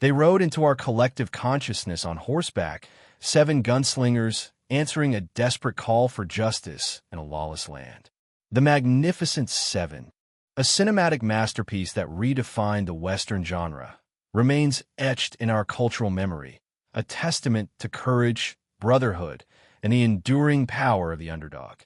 They rode into our collective consciousness on horseback, 7 gunslingers answering a desperate call for justice in a lawless land. The Magnificent Seven, a cinematic masterpiece that redefined the Western genre, remains etched in our cultural memory, a testament to courage, brotherhood, and the enduring power of the underdog.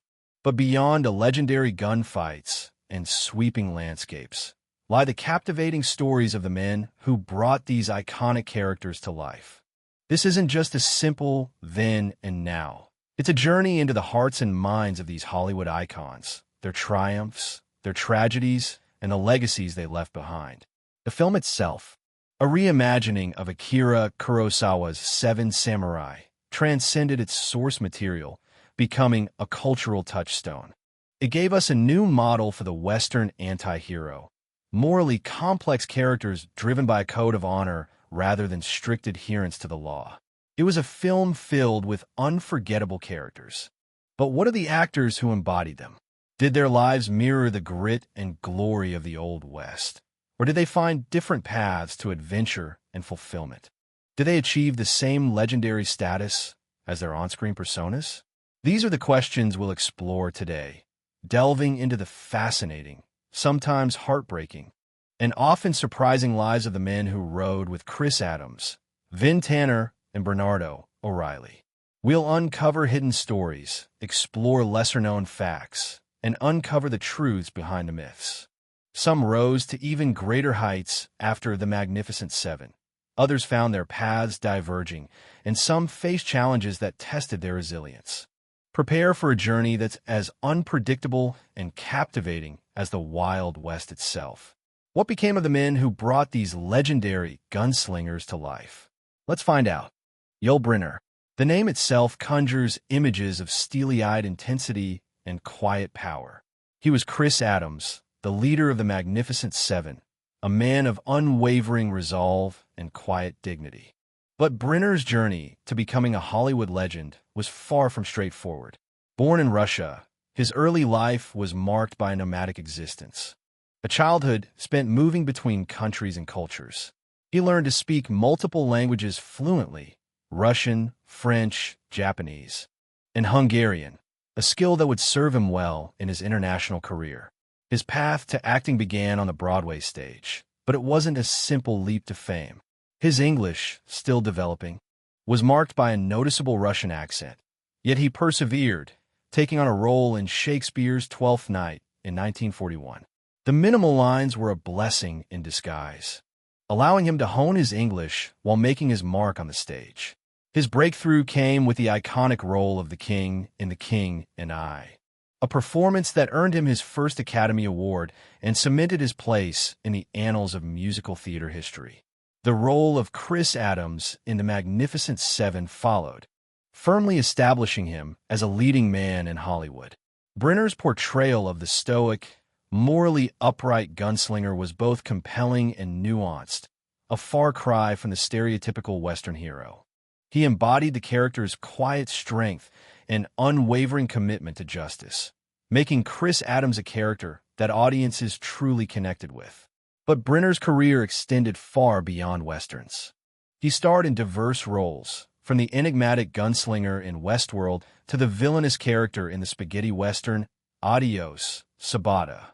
But beyond the legendary gunfights and sweeping landscapes lie the captivating stories of the men who brought these iconic characters to life. This isn't just a simple then and now. It's a journey into the hearts and minds of these Hollywood icons, their triumphs, their tragedies, and the legacies they left behind. The film itself, a reimagining of Akira Kurosawa's Seven Samurai, transcended its source material, becoming a cultural touchstone. It gave us a new model for the Western anti-hero, morally complex characters driven by a code of honor rather than strict adherence to the law. It was a film filled with unforgettable characters. But what of the actors who embodied them? Did their lives mirror the grit and glory of the Old West? Or did they find different paths to adventure and fulfillment? Did they achieve the same legendary status as their on-screen personas? These are the questions we'll explore today, delving into the fascinating, sometimes heartbreaking, and often surprising lives of the men who rode with Chris Adams, Vin Tanner, and Bernardo O'Reilly. We'll uncover hidden stories, explore lesser-known facts, and uncover the truths behind the myths. Some rose to even greater heights after the Magnificent Seven. Others found their paths diverging, and some faced challenges that tested their resilience. Prepare for a journey that's as unpredictable and captivating as the Wild West itself. What became of the men who brought these legendary gunslingers to life? Let's find out. Yevgeny Briner. The name itself conjures images of steely-eyed intensity and quiet power. He was Chris Adams, the leader of the Magnificent Seven, a man of unwavering resolve and quiet dignity. But Briner's journey to becoming a Hollywood legend was far from straightforward. Born in Russia, his early life was marked by a nomadic existence. A childhood spent moving between countries and cultures. He learned to speak multiple languages fluently: Russian, French, Japanese, and Hungarian, a skill that would serve him well in his international career. His path to acting began on the Broadway stage, but it wasn't a simple leap to fame. His English, still developing, was marked by a noticeable Russian accent. Yet he persevered, taking on a role in Shakespeare's Twelfth Night in 1941. The minimal lines were a blessing in disguise, allowing him to hone his English while making his mark on the stage. His breakthrough came with the iconic role of the King in The King and I, a performance that earned him his first Academy Award and cemented his place in the annals of musical theater history. The role of Chris Adams in The Magnificent Seven followed, firmly establishing him as a leading man in Hollywood. Briner's portrayal of the stoic, morally upright gunslinger was both compelling and nuanced, a far cry from the stereotypical Western hero. He embodied the character's quiet strength and unwavering commitment to justice, making Chris Adams a character that audiences truly connected with. But Briner's career extended far beyond Westerns. He starred in diverse roles, from the enigmatic gunslinger in Westworld to the villainous character in the spaghetti western Adios, Sabata.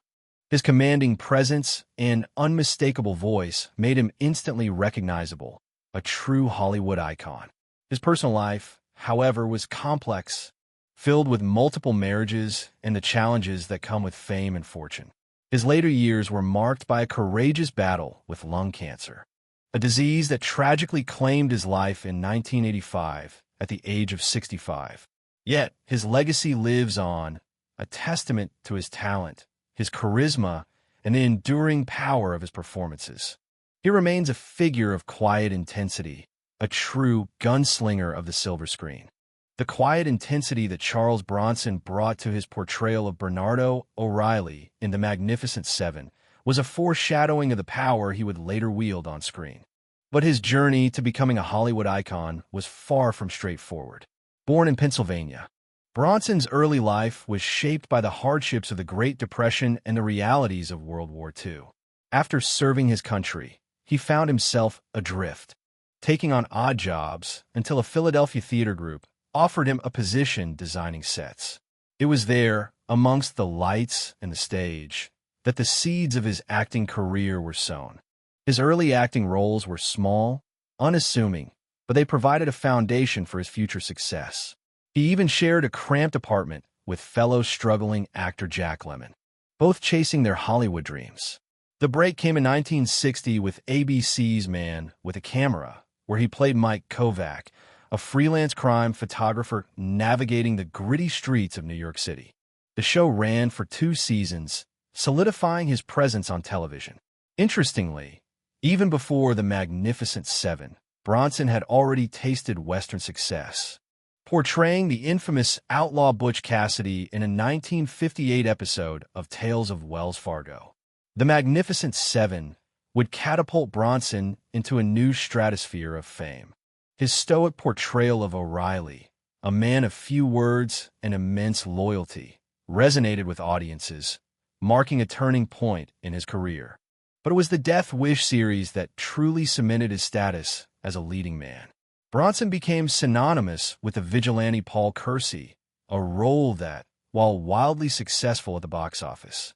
His commanding presence and unmistakable voice made him instantly recognizable, a true Hollywood icon. His personal life, however, was complex, filled with multiple marriages and the challenges that come with fame and fortune. His later years were marked by a courageous battle with lung cancer, a disease that tragically claimed his life in 1985 at the age of 65. Yet, his legacy lives on, a testament to his talent, his charisma, and the enduring power of his performances. He remains a figure of quiet intensity, a true gunslinger of the silver screen. The quiet intensity that Charles Bronson brought to his portrayal of Bernardo O'Reilly in The Magnificent Seven was a foreshadowing of the power he would later wield on screen. But his journey to becoming a Hollywood icon was far from straightforward. Born in Pennsylvania, Bronson's early life was shaped by the hardships of the Great Depression and the realities of World War II. After serving his country, he found himself adrift, taking on odd jobs until a Philadelphia theater group offered him a position designing sets. It was there, amongst the lights and the stage, that the seeds of his acting career were sown. His early acting roles were small, unassuming, but they provided a foundation for his future success. He even shared a cramped apartment with fellow struggling actor Jack Lemmon, both chasing their Hollywood dreams. The break came in 1960 with ABC's Man with a Camera, where he played Mike Kovac, a freelance crime photographer navigating the gritty streets of New York City. The show ran for 2 seasons, solidifying his presence on television. Interestingly, even before The Magnificent Seven, Bronson had already tasted Western success, portraying the infamous outlaw Butch Cassidy in a 1958 episode of Tales of Wells Fargo. The Magnificent Seven would catapult Bronson into a new stratosphere of fame. His stoic portrayal of O'Reilly, a man of few words and immense loyalty, resonated with audiences, marking a turning point in his career. But it was the Death Wish series that truly cemented his status as a leading man. Bronson became synonymous with the vigilante Paul Kersey, a role that, while wildly successful at the box office,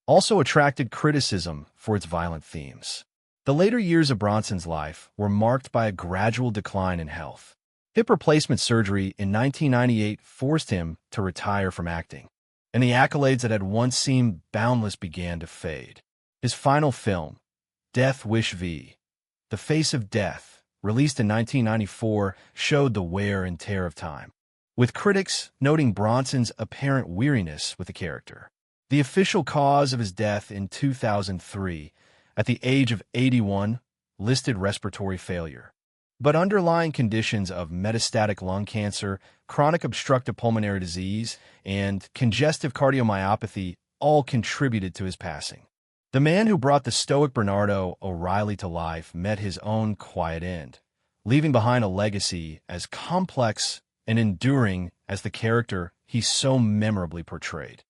also attracted criticism for its violent themes. The later years of Bronson's life were marked by a gradual decline in health. Hip replacement surgery in 1998 forced him to retire from acting, and the accolades that had once seemed boundless began to fade. His final film, Death Wish v. The Face of Death, released in 1994, showed the wear and tear of time, with critics noting Bronson's apparent weariness with the character. The official cause of his death in 2003, at the age of 81, listed respiratory failure. But underlying conditions of metastatic lung cancer, chronic obstructive pulmonary disease, and congestive cardiomyopathy all contributed to his passing. The man who brought the stoic Bernardo O'Reilly to life met his own quiet end, leaving behind a legacy as complex and enduring as the character he so memorably portrayed.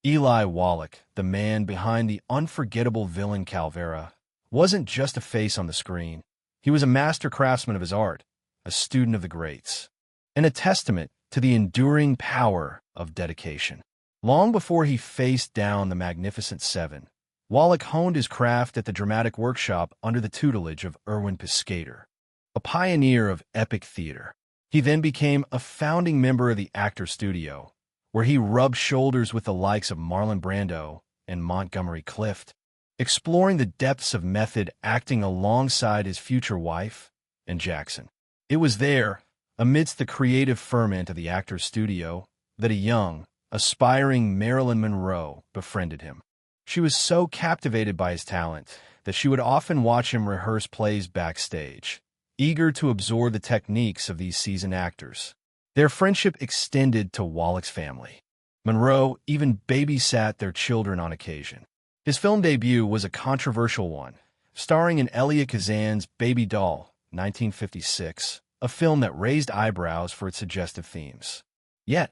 Eli Wallik, the man behind the unforgettable villain Calvera, wasn't just a face on the screen. He was a master craftsman of his art, a student of the greats, and a testament to the enduring power of dedication. Long before he faced down the Magnificent Seven, Wallik honed his craft at the dramatic workshop under the tutelage of Erwin Piscator, a pioneer of epic theater. He then became a founding member of the Actors Studio, where he rubbed shoulders with the likes of Marlon Brando and Montgomery Clift, exploring the depths of method acting alongside his future wife and Jackson. It was there, amidst the creative ferment of the Actors Studio, that a young, aspiring Marilyn Monroe befriended him. She was so captivated by his talent that she would often watch him rehearse plays backstage, eager to absorb the techniques of these seasoned actors. Their friendship extended to Wallik's family. Monroe even babysat their children on occasion. His film debut was a controversial one, starring in Elia Kazan's Baby Doll, 1956, a film that raised eyebrows for its suggestive themes. Yet,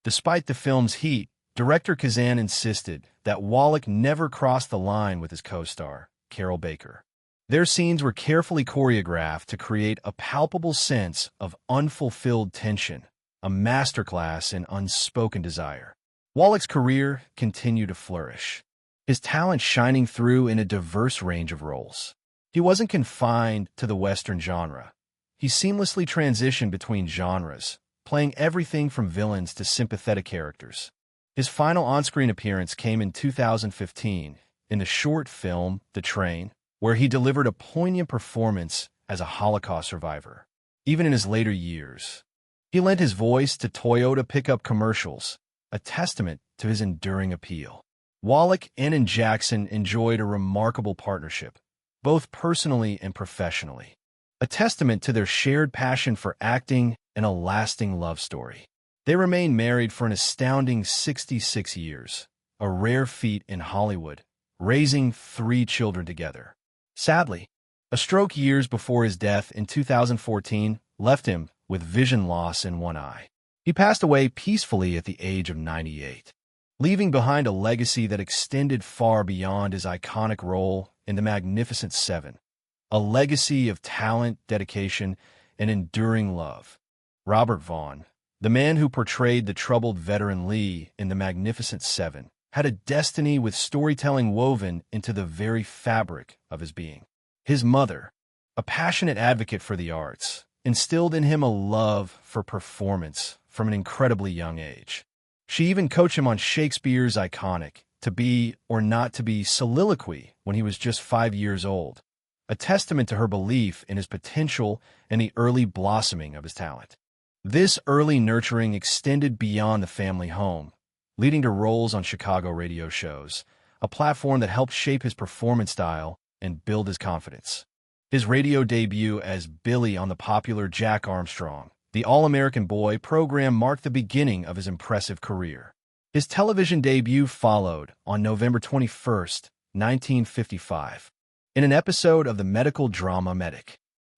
despite the film's heat, director Kazan insisted that Wallik never crossed the line with his co-star, Carol Baker. Their scenes were carefully choreographed to create a palpable sense of unfulfilled tension, a masterclass in unspoken desire. Wallik's career continued to flourish, his talent shining through in a diverse range of roles. He wasn't confined to the Western genre. He seamlessly transitioned between genres, playing everything from villains to sympathetic characters. His final on-screen appearance came in 2015 in the short film The Train, where he delivered a poignant performance as a Holocaust survivor. Even in his later years, he lent his voice to Toyota pickup commercials, a testament to his enduring appeal. Wallik and Jackson enjoyed a remarkable partnership, both personally and professionally, a testament to their shared passion for acting and a lasting love story. They remained married for an astounding 66 years, a rare feat in Hollywood, raising 3 children together. Sadly, a stroke years before his death in 2014 left him with vision loss in one eye. He passed away peacefully at the age of 98, leaving behind a legacy that extended far beyond his iconic role in The Magnificent Seven. a legacy of talent, dedication, and enduring love. Robert Vaughn, the man who portrayed the troubled veteran Lee in The Magnificent Seven, had a destiny with storytelling woven into the very fabric of his being. His mother, a passionate advocate for the arts, instilled in him a love for performance from an incredibly young age. She even coached him on Shakespeare's iconic "To Be or Not to Be" soliloquy when he was just 5 years old, a testament to her belief in his potential and the early blossoming of his talent. This early nurturing extended beyond the family home, leading to roles on Chicago radio shows, a platform that helped shape his performance style and build his confidence. His radio debut as Billy on the popular Jack Armstrong, the All-American Boy program marked the beginning of his impressive career. His television debut followed on November 21, 1955, in an episode of the medical drama Medic.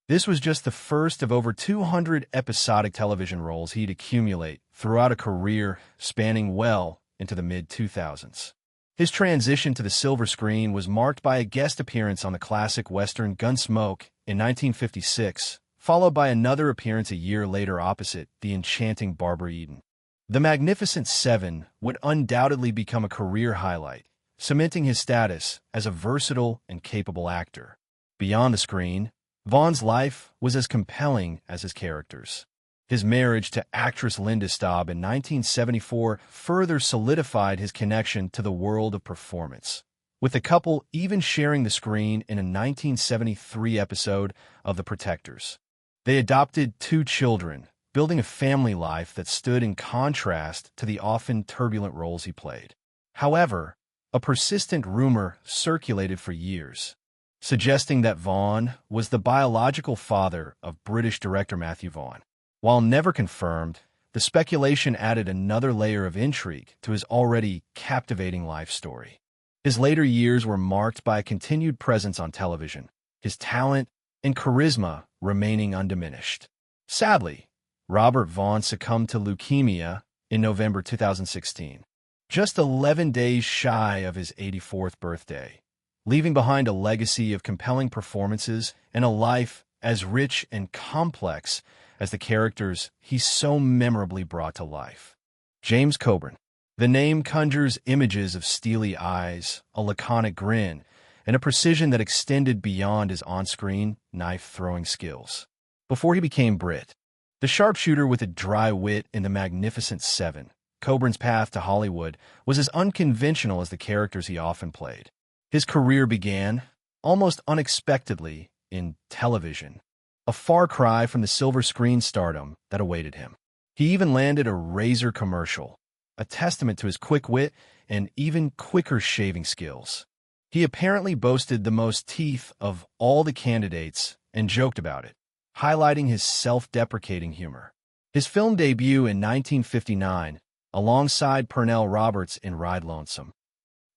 This was just the first of over 200 episodic television roles he'd accumulate throughout a career spanning well into the mid-2000s. His transition to the silver screen was marked by a guest appearance on the classic Western Gunsmoke in 1956, followed by another appearance a year later opposite the enchanting Barbara Eden. The Magnificent Seven would undoubtedly become a career highlight, cementing his status as a versatile and capable actor. Beyond the screen, Vaughn's life was as compelling as his characters. His marriage to actress Linda Staub in 1974 further solidified his connection to the world of performance, with the couple even sharing the screen in a 1973 episode of The Protectors. They adopted 2 children, building a family life that stood in contrast to the often turbulent roles he played. However, a persistent rumor circulated for years, suggesting that Vaughn was the biological father of British director Matthew Vaughn. While never confirmed, the speculation added another layer of intrigue to his already captivating life story. His later years were marked by a continued presence on television, his talent and charisma remaining undiminished. Sadly, Robert Vaughn succumbed to leukemia in November 2016, just 11 days shy of his 84th birthday, leaving behind a legacy of compelling performances and a life as rich and complex as the characters he so memorably brought to life. James Coburn. The name conjures images of steely eyes, a laconic grin, and a precision that extended beyond his on-screen knife-throwing skills. Before he became Brit, the sharpshooter with a dry wit in The Magnificent Seven, Coburn's path to Hollywood was as unconventional as the characters he often played. His career began, almost unexpectedly, in television, a far cry from the silver screen stardom that awaited him. He even landed a razor commercial, a testament to his quick wit and even quicker shaving skills. He apparently boasted the most teeth of all the candidates and joked about it, highlighting his self-deprecating humor. His film debut in 1959, alongside Pernell Roberts in Ride Lonesome,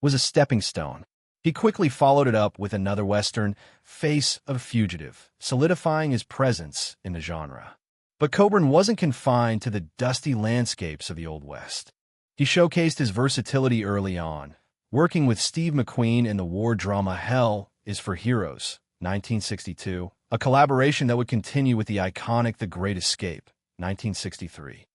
was a stepping stone. He quickly followed it up with another Western, Face of a Fugitive, solidifying his presence in the genre. But Coburn wasn't confined to the dusty landscapes of the Old West. He showcased his versatility early on, working with Steve McQueen in the war drama Hell is for Heroes, 1962, a collaboration that would continue with the iconic The Great Escape, 1963.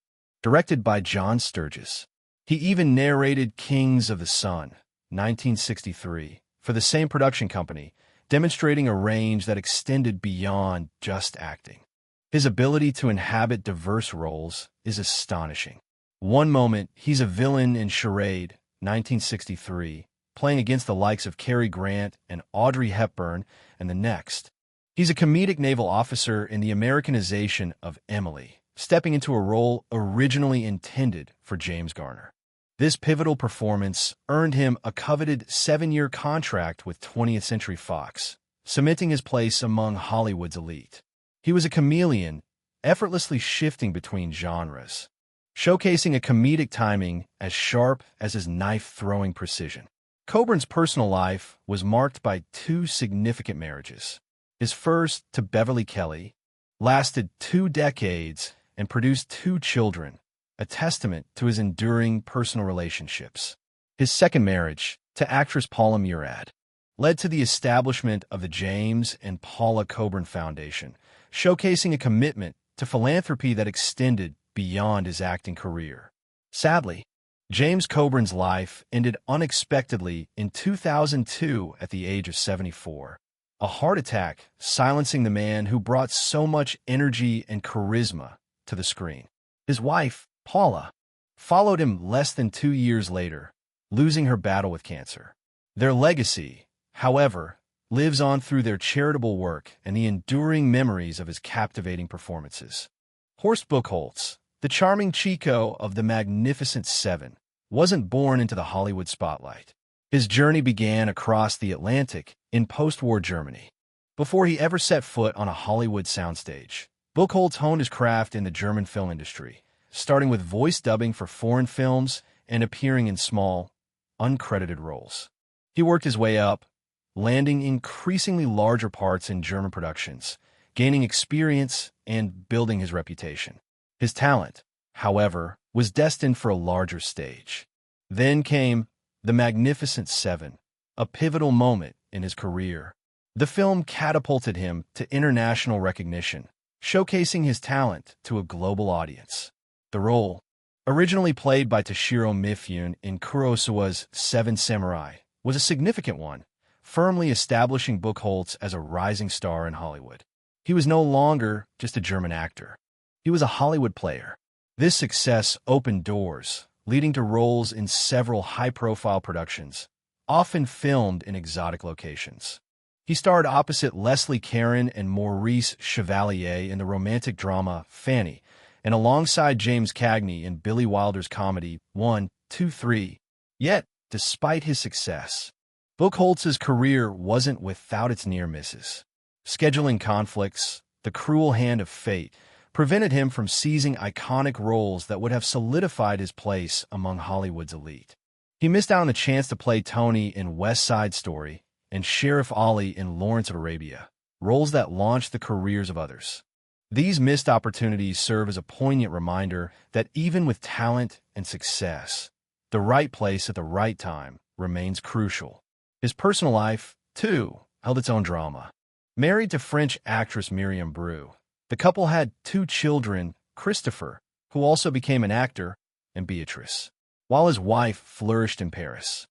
Directed by John Sturges. He even narrated Kings of the Sun, 1963, for the same production company, demonstrating a range that extended beyond just acting. His ability to inhabit diverse roles is astonishing. One moment, he's a villain in Charade, 1963, playing against the likes of Cary Grant and Audrey Hepburn, and the next, he's a comedic naval officer in the Americanization of Emily, stepping into a role originally intended for James Garner. This pivotal performance earned him a coveted 7-year contract with 20th Century Fox, cementing his place among Hollywood's elite. He was a chameleon, effortlessly shifting between genres, showcasing a comedic timing as sharp as his knife-throwing precision. Coburn's personal life was marked by 2 significant marriages. His first, to Beverly Kelly, lasted 2 decades and produced 2 children, a testament to his enduring personal relationships. His second marriage, to actress Paula Murad, led to the establishment of the James and Paula Coburn Foundation, showcasing a commitment to philanthropy that extended beyond his acting career. Sadly, James Coburn's life ended unexpectedly in 2002 at the age of 74. A heart attack silencing the man who brought so much energy and charisma to the screen. His wife, Paula, followed him less than 2 years later, losing her battle with cancer. Their legacy, however, lives on through their charitable work and the enduring memories of his captivating performances. Horst Bookholtz, the charming Chico of the Magnificent Seven, wasn't born into the Hollywood spotlight. His journey began across the Atlantic in post-war Germany. Before he ever set foot on a Hollywood soundstage, Bookholtz honed his craft in the German film industry, starting with voice dubbing for foreign films and appearing in small, uncredited roles. He worked his way up, landing increasingly larger parts in German productions, gaining experience and building his reputation. His talent, however, was destined for a larger stage. Then came The Magnificent Seven, a pivotal moment in his career. The film catapulted him to international recognition, showcasing his talent to a global audience. The role, originally played by Toshiro Mifune in Kurosawa's Seven Samurai, was a significant one, firmly establishing Bookholtz as a rising star in Hollywood. He was no longer just a German actor. He was a Hollywood player. This success opened doors, leading to roles in several high-profile productions, often filmed in exotic locations. He starred opposite Leslie Caron and Maurice Chevalier in the romantic drama Fanny, and alongside James Cagney in Billy Wilder's comedy 1, 2, 3. Yet, despite his success, Bookholtz's career wasn't without its near misses. Scheduling conflicts, the cruel hand of fate, prevented him from seizing iconic roles that would have solidified his place among Hollywood's elite. He missed out on the chance to play Tony in West Side Story and Sheriff Ali in Lawrence of Arabia, roles that launched the careers of others. These missed opportunities serve as a poignant reminder that even with talent and success, the right place at the right time remains crucial. His personal life, too, held its own drama. Married to French actress Myriam Bru, the couple had 2 children, Christopher, who also became an actor, and Beatrice, while his wife flourished in Paris.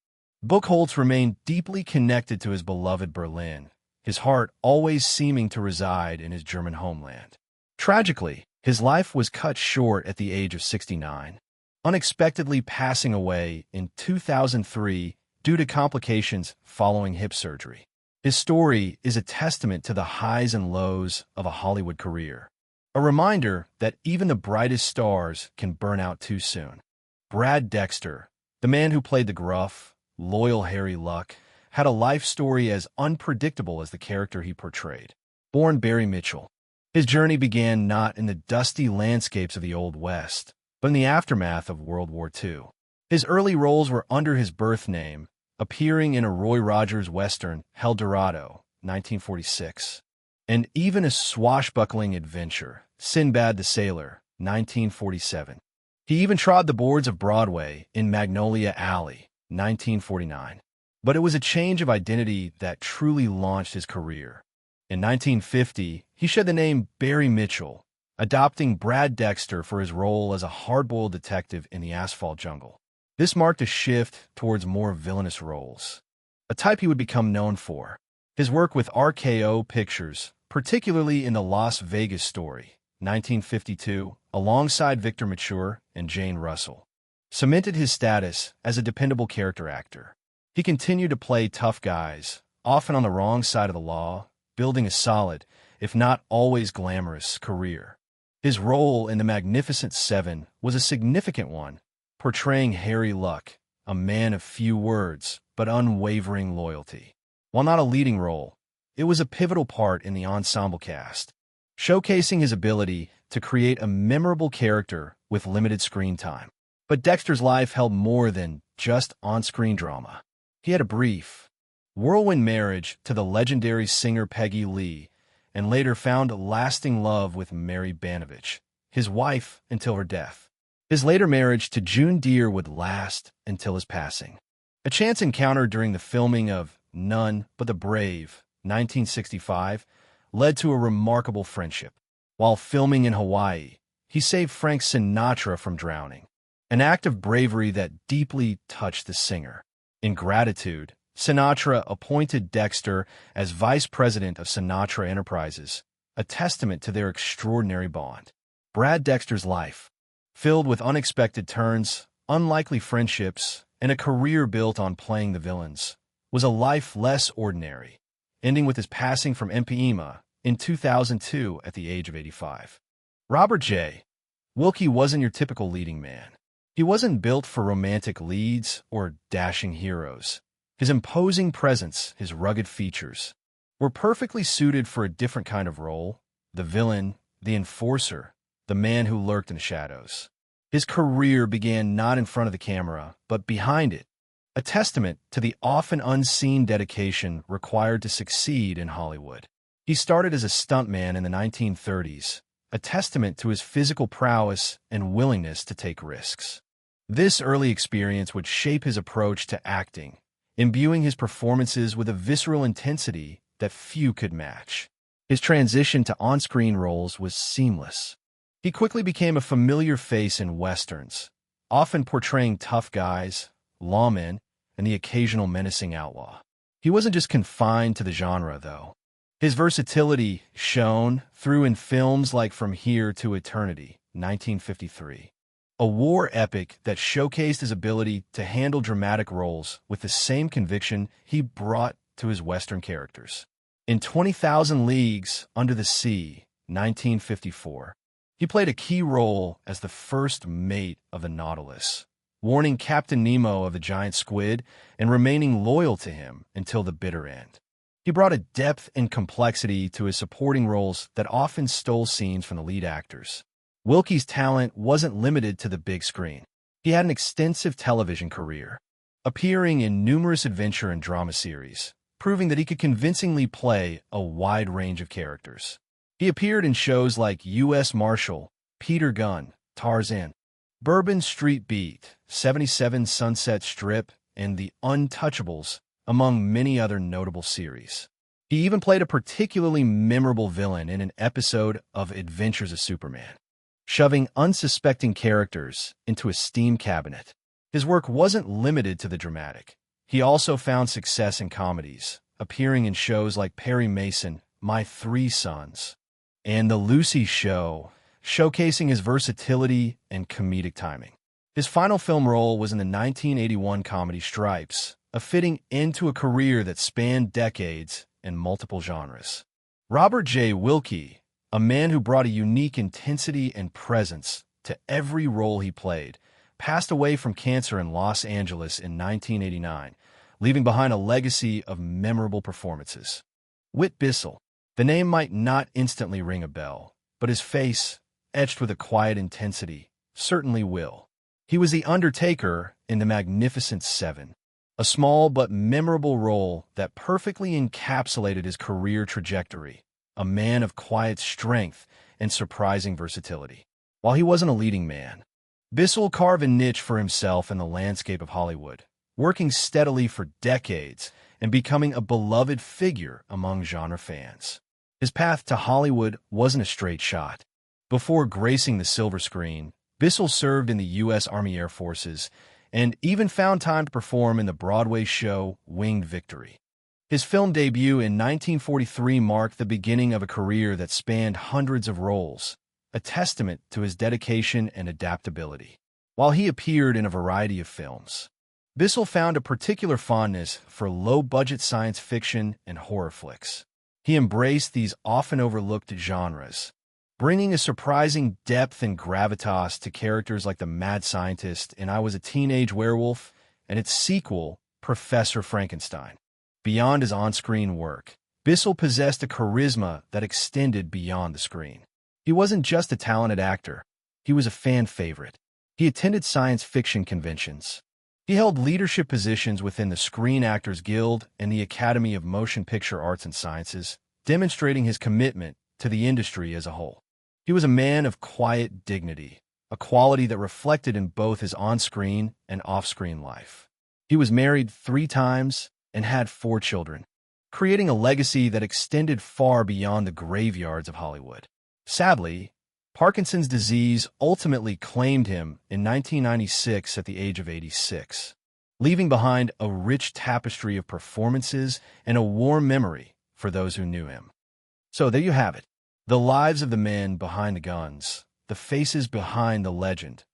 Bookholtz remained deeply connected to his beloved Berlin, his heart always seeming to reside in his German homeland. Tragically, his life was cut short at the age of 69, unexpectedly passing away in 2003 due to complications following hip surgery. His story is a testament to the highs and lows of a Hollywood career, a reminder that even the brightest stars can burn out too soon. Brad Dexter, the man who played the gruff, loyal Harry Luck, had a life story as unpredictable as the character he portrayed. Born Barry Mitchell, his journey began not in the dusty landscapes of the Old West, but in the aftermath of World War II. His early roles were under his birth name, appearing in a Roy Rogers Western, El Dorado, 1946, and even a swashbuckling adventure, Sinbad the Sailor, 1947. He even trod the boards of Broadway in Magnolia Alley, 1949. But it was a change of identity that truly launched his career. In 1950, he shed the name Barry Mitchell, adopting Brad Dexter for his role as a hard-boiled detective in the Asphalt Jungle. This marked a shift towards more villainous roles, a type he would become known for. His work with RKO Pictures, particularly in The Las Vegas Story, 1952, alongside Victor Mature and Jane Russell, cemented his status as a dependable character actor. He continued to play tough guys, often on the wrong side of the law, building a solid, if not always glamorous, career. His role in The Magnificent Seven was a significant one, portraying Harry Luck, a man of few words but unwavering loyalty. While not a leading role, it was a pivotal part in the ensemble cast, showcasing his ability to create a memorable character with limited screen time. But Dexter's life held more than just on-screen drama. He had a brief, whirlwind marriage to the legendary singer Peggy Lee, and later found a lasting love with Mary Banovich, his wife until her death. His later marriage to June Deere would last until his passing. A chance encounter during the filming of None But the Brave, 1965, led to a remarkable friendship. While filming in Hawaii, he saved Frank Sinatra from drowning, an act of bravery that deeply touched the singer. In gratitude, Sinatra appointed Dexter as vice president of Sinatra Enterprises, a testament to their extraordinary bond. Brad Dexter's life, filled with unexpected turns, unlikely friendships, and a career built on playing the villains, was a life less ordinary, ending with his passing from emphysema in 2002 at the age of 85. Robert J. Wilkkey wasn't your typical leading man. He wasn't built for romantic leads or dashing heroes. His imposing presence, his rugged features, were perfectly suited for a different kind of role: the villain, the enforcer, the man who lurked in the shadows. His career began not in front of the camera, but behind it, a testament to the often unseen dedication required to succeed in Hollywood. He started as a stuntman in the 1930s, a testament to his physical prowess and willingness to take risks. This early experience would shape his approach to acting, imbuing his performances with a visceral intensity that few could match. His transition to on-screen roles was seamless. He quickly became a familiar face in westerns, often portraying tough guys, lawmen, and the occasional menacing outlaw. He wasn't just confined to the genre, though. His versatility shone through in films like From Here to Eternity, 1953, a war epic that showcased his ability to handle dramatic roles with the same conviction he brought to his Western characters. In 20,000 Leagues Under the Sea, 1954, he played a key role as the first mate of the Nautilus, warning Captain Nemo of the giant squid and remaining loyal to him until the bitter end. He brought a depth and complexity to his supporting roles that often stole scenes from the lead actors. Wilkkey's talent wasn't limited to the big screen. He had an extensive television career, appearing in numerous adventure and drama series, proving that he could convincingly play a wide range of characters. He appeared in shows like U.S. Marshal, Peter Gunn, Tarzan, Bourbon Street Beat, 77 Sunset Strip, and The Untouchables, among many other notable series. He even played a particularly memorable villain in an episode of Adventures of Superman, shoving unsuspecting characters into a steam cabinet. His work wasn't limited to the dramatic. He also found success in comedies, appearing in shows like Perry Mason, My Three Sons, and The Lucy Show, showcasing his versatility and comedic timing. His final film role was in the 1981 comedy Stripes, a fitting end to a career that spanned decades and multiple genres. Robert J. Wilkkey, a man who brought a unique intensity and presence to every role he played, passed away from cancer in Los Angeles in 1989, leaving behind a legacy of memorable performances. Wit Bissell. The name might not instantly ring a bell, but his face, etched with a quiet intensity, certainly will. He was the Undertaker in The Magnificent Seven, a small but memorable role that perfectly encapsulated his career trajectory, a man of quiet strength and surprising versatility. While he wasn't a leading man, Bissell carved a niche for himself in the landscape of Hollywood, working steadily for decades and becoming a beloved figure among genre fans. His path to Hollywood wasn't a straight shot. Before gracing the silver screen, Bissell served in the U.S. Army Air Forces and even found time to perform in the Broadway show Winged Victory. His film debut in 1943 marked the beginning of a career that spanned hundreds of roles, a testament to his dedication and adaptability. While he appeared in a variety of films, Bissell found a particular fondness for low-budget science fiction and horror flicks. He embraced these often overlooked genres, bringing a surprising depth and gravitas to characters like the Mad Scientist in I Was a Teenage Werewolf and its sequel, Professor Frankenstein. Beyond his on-screen work, Bissell possessed a charisma that extended beyond the screen. He wasn't just a talented actor, he was a fan favorite. He attended science fiction conventions. He held leadership positions within the Screen Actors Guild and the Academy of Motion Picture Arts and Sciences, demonstrating his commitment to the industry as a whole. He was a man of quiet dignity, a quality that reflected in both his on-screen and off-screen life. He was married 3 times and had 4 children, creating a legacy that extended far beyond the graveyards of Hollywood. Sadly, Parkinson's disease ultimately claimed him in 1996 at the age of 86, leaving behind a rich tapestry of performances and a warm memory for those who knew him. So there you have it, the lives of the men behind the guns, the faces behind the legend,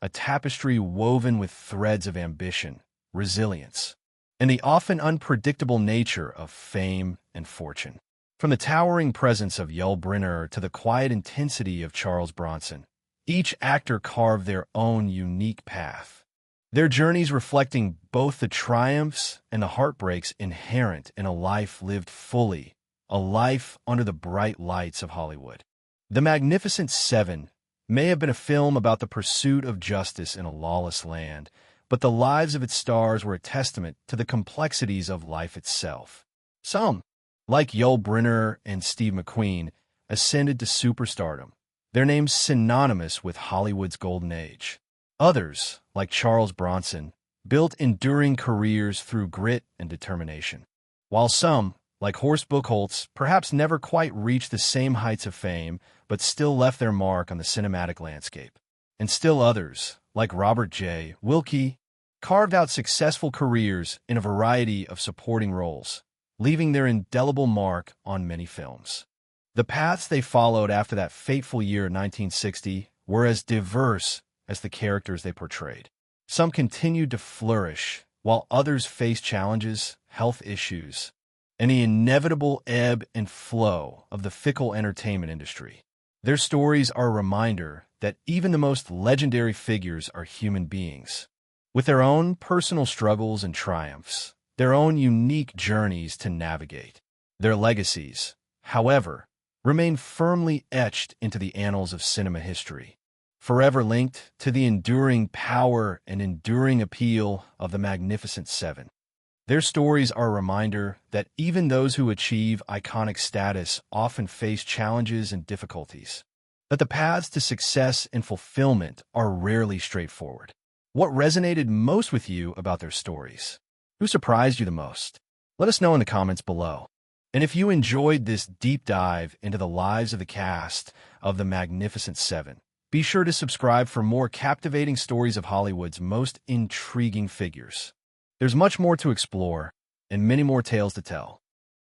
a tapestry woven with threads of ambition, resilience, and the often unpredictable nature of fame and fortune. From the towering presence of Yevgeny Briner to the quiet intensity of Charles Bronson, each actor carved their own unique path, their journeys reflecting both the triumphs and the heartbreaks inherent in a life lived fully, a life under the bright lights of Hollywood. The Magnificent Seven may have been a film about the pursuit of justice in a lawless land, but the lives of its stars were a testament to the complexities of life itself. Some, like Yevgeny Briner and Steve McQueen, ascended to superstardom, their names synonymous with Hollywood's golden age. Others, like Charles Bronson, built enduring careers through grit and determination. While some, like Horst Bookholtz, perhaps never quite reached the same heights of fame, but still left their mark on the cinematic landscape. And still others, like J Wilkkey, carved out successful careers in a variety of supporting roles, leaving their indelible mark on many films. The paths they followed after that fateful year in 1960 were as diverse as the characters they portrayed. Some continued to flourish, while others faced challenges, health issues, and the inevitable ebb and flow of the fickle entertainment industry. Their stories are a reminder that even the most legendary figures are human beings, with their own personal struggles and triumphs, their own unique journeys to navigate. Their legacies, however, remain firmly etched into the annals of cinema history, forever linked to the enduring power and enduring appeal of the Magnificent Seven. Their stories are a reminder that even those who achieve iconic status often face challenges and difficulties, that the paths to success and fulfillment are rarely straightforward. What resonated most with you about their stories? Who surprised you the most? Let us know in the comments below. And if you enjoyed this deep dive into the lives of the cast of the Magnificent Seven, be sure to subscribe for more captivating stories of Hollywood's most intriguing figures. There's much more to explore and many more tales to tell.